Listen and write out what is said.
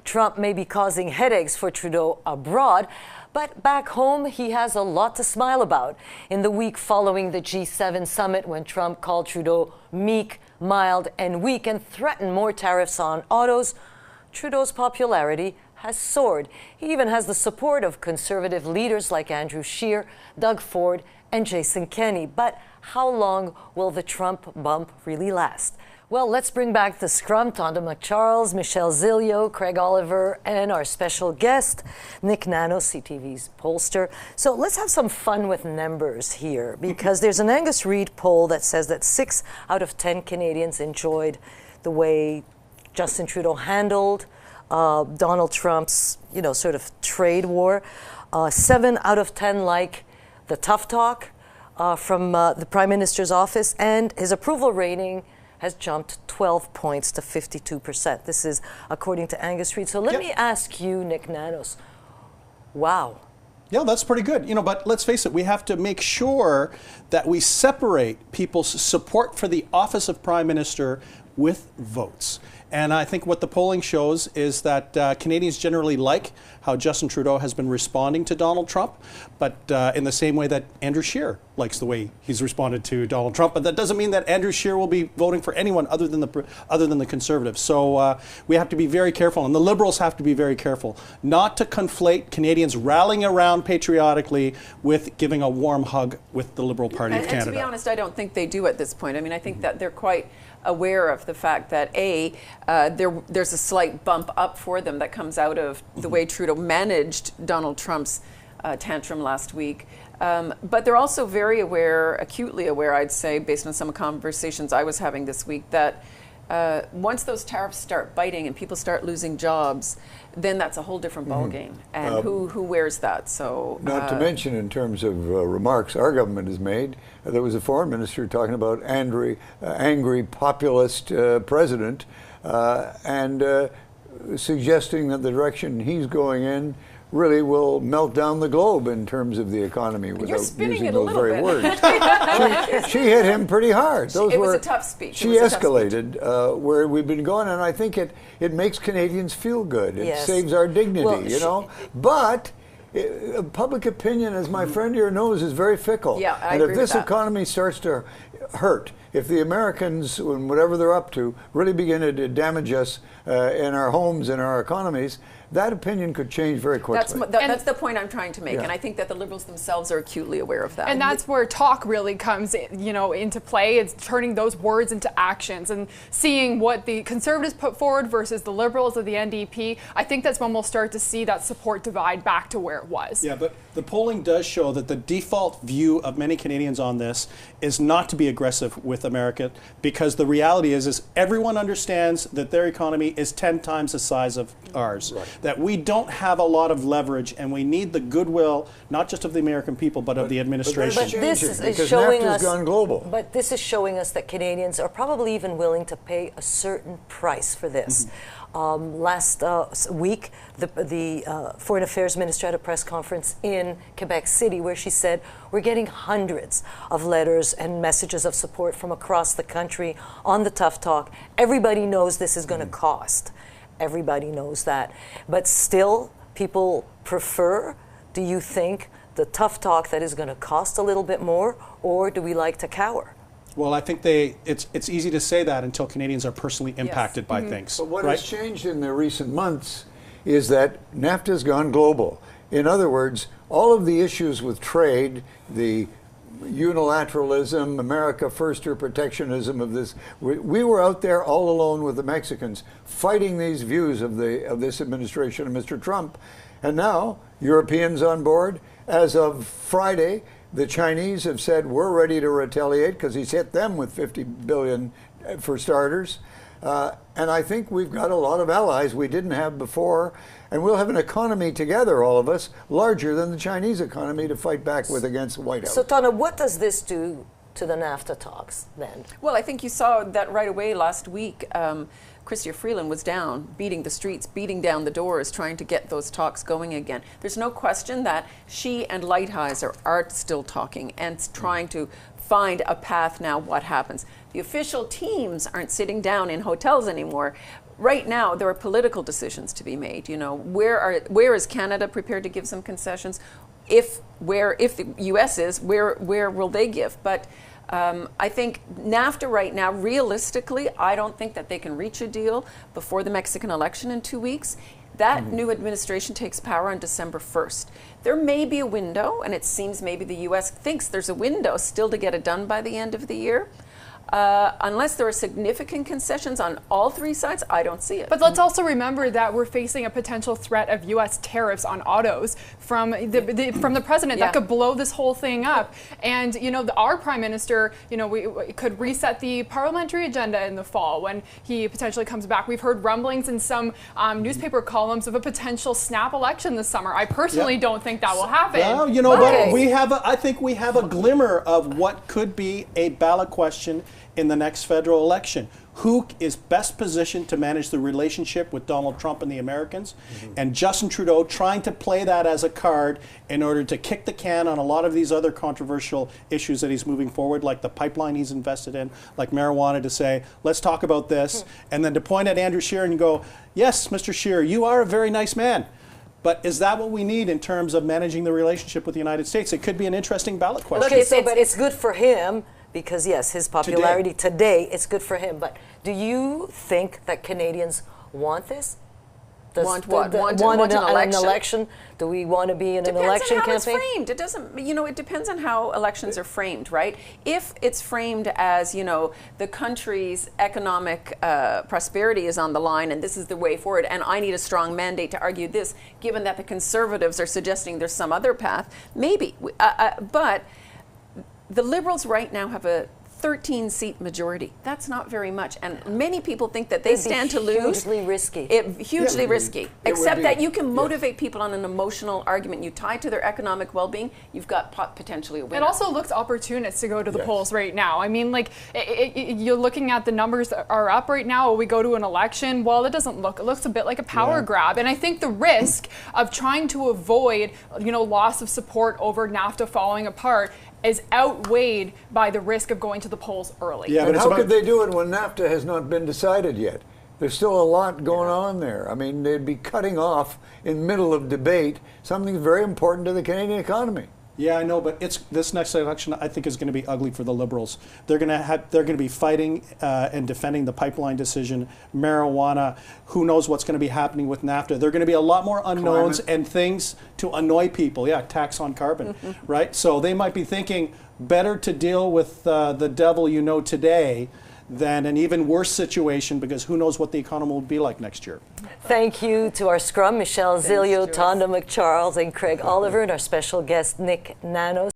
Trump may be causing headaches for Trudeau abroad, but back home, he has a lot to smile about. In the week following the G7 summit, when Trump called Trudeau meek, mild, and weak and threatened more tariffs on autos, Trudeau's popularity has soared. He even has the support of conservative leaders like Andrew Scheer, Doug Ford, and Jason Kenney. But how long will the Trump bump really last? Well, let's bring back the scrum, Tonda McCharles, Michelle Zilio, Craig Oliver, and our special guest, Nick Nanos, CTV's pollster. So let's have some fun with numbers here, because there's an Angus Reid poll that says that 6 out of 10 Canadians enjoyed the way Justin Trudeau handled Donald Trump's, sort of trade war. 7 out of 10 like the tough talk from the Prime Minister's office, and his approval rating has jumped 12 points to 52%. This is according to Angus Reid. So let me ask you, Nick Nanos. Wow. Yeah, that's pretty good. But let's face it, we have to make sure that we separate people's support for the office of Prime Minister with votes. And I think what the polling shows is that Canadians generally like how Justin Trudeau has been responding to Donald Trump, but in the same way that Andrew Scheer likes the way he's responded to Donald Trump. But that doesn't mean that Andrew Scheer will be voting for anyone other than the Conservatives. So we have to be very careful, and the Liberals have to be very careful not to conflate Canadians rallying around patriotically with giving a warm hug with the Liberal Party of Canada. And to be honest, I don't think they do at this point. I mean, I think that they're quite aware of the fact that there's a slight bump up for them that comes out of the way Trudeau managed Donald Trump's tantrum last week. But they're also very aware, acutely aware, I'd say, based on some conversations I was having this week, that once those tariffs start biting and people start losing jobs, then that's a whole different ballgame. And who wears that? So not to mention, in terms of remarks our government has made, there was a foreign minister talking about angry populist president, and suggesting that the direction he's going in really will melt down the globe in terms of the economy without using those very words. She hit him pretty hard. It was a tough speech. She escalated where we've been going, and I think it makes Canadians feel good. It saves our dignity, But public opinion, as my friend here knows, is very fickle. Yeah, I and agree if this with that. economy starts to hurt, if the Americans, whatever they're up to, really begin to damage us in our homes and our economies, that opinion could change very quickly. That's the point I'm trying to make, and I think that the Liberals themselves are acutely aware of that. And that's where talk really comes, into play. It's turning those words into actions and seeing what the Conservatives put forward versus the Liberals or the NDP. I think that's when we'll start to see that support divide back to where it was. Yeah, but the polling does show that the default view of many Canadians on this is not to be aggressive with America, because the reality is everyone understands that their economy is 10 times the size of ours. Right. That we don't have a lot of leverage, and we need the goodwill, not just of the American people, but of the administration. But this is showing us, But this is showing us that Canadians are probably even willing to pay a certain price for this. Last week, the Foreign Affairs Minister had a press conference in Quebec City where she said, we're getting hundreds of letters and messages of support from across the country on the tough talk. Everybody knows this is going to cost. Everybody knows that. But still, people prefer, do you think, the tough talk that is going to cost a little bit more, or do we like to cower? Well, I think it's easy to say that until Canadians are personally impacted by things. But what has changed in the recent months is that NAFTA has gone global. In other words, all of the issues with trade, the unilateralism, America first or protectionism of this, we were out there all alone with the Mexicans fighting these views of this administration and Mr. Trump. And now Europeans on board. As of Friday, the Chinese have said we're ready to retaliate because he's hit them with $50 billion for starters. And I think we've got a lot of allies we didn't have before. And we'll have an economy together, all of us, larger than the Chinese economy to fight back with against the White House. So, Tana, what does this do to the NAFTA talks then? Well, I think you saw that right away last week. Chrystia Freeland was down, beating the streets, beating down the doors, trying to get those talks going again. There's no question that she and Lighthizer are still talking and trying to find a path now. What happens? The official teams aren't sitting down in hotels anymore right now there are political decisions to be made. You know, where is Canada prepared to give some concessions? If the U.S. is, where will they give? But I think NAFTA right now, realistically, I don't think that they can reach a deal before the Mexican election in 2 weeks. That new administration takes power on December 1st. There may be a window, and it seems maybe the U.S. thinks there's a window still to get it done by the end of the year. Unless there are significant concessions on all three sides, I don't see it. But let's also remember that we're facing a potential threat of U.S. tariffs on autos from the president that could blow this whole thing up. And you know, our prime minister, you know, we could reset the parliamentary agenda in the fall when he potentially comes back. We've heard rumblings in some newspaper columns of a potential snap election this summer. I personally don't think that will happen. Well, you know, but I think we have a glimmer of what could be a ballot question in the next federal election. Who is best positioned to manage the relationship with Donald Trump and the Americans? And Justin Trudeau trying to play that as a card in order to kick the can on a lot of these other controversial issues that he's moving forward, like the pipeline he's invested in, like marijuana, to say, let's talk about this. And then to point at Andrew Scheer and go, yes, Mr. Scheer, you are a very nice man. But is that what we need in terms of managing the relationship with the United States? It could be an interesting ballot question. Okay, so but it's good for him because, yes, his popularity today, it's good for him. But do you think that Canadians want this? Want what? Want an election? Do we want to be in an election campaign? Depends on how it's framed. It doesn't, you know, it depends on how elections are framed, right? If it's framed as, you know, the country's economic prosperity is on the line and this is the way forward, and I need a strong mandate to argue this, given that the Conservatives are suggesting there's some other path, maybe. But the Liberals right now have a 13-seat majority. That's not very much, and many people think that they stand to lose. Hugely risky. Hugely risky. Except that you can motivate people on an emotional argument. You tie to their economic well-being, you've got potentially a winner. It also looks opportunist to go to the polls right now. I mean, like, you're looking at the numbers that are up right now. We go to an election. Well, it doesn't look. It looks a bit like a power grab, and I think the risk of trying to avoid, you know, loss of support over NAFTA falling apart is outweighed by the risk of going to the polls early. Yeah, but how could they do it when NAFTA has not been decided yet? There's still a lot going on there. I mean, they'd be cutting off in the middle of debate something very important to the Canadian economy. Yeah, I know, but this next election, I think, is going to be ugly for the Liberals. They're going to be fighting and defending the pipeline decision, marijuana. Who knows what's going to be happening with NAFTA? There are going to be a lot more unknowns and things to annoy people. Yeah, tax on carbon, right? So they might be thinking better to deal with the devil you know today than an even worse situation, because who knows what the economy will be like next year. Thank you to our scrum, Michelle Zilio, Tonda McCharles, and Craig Oliver, and our special guest, Nick Nanos.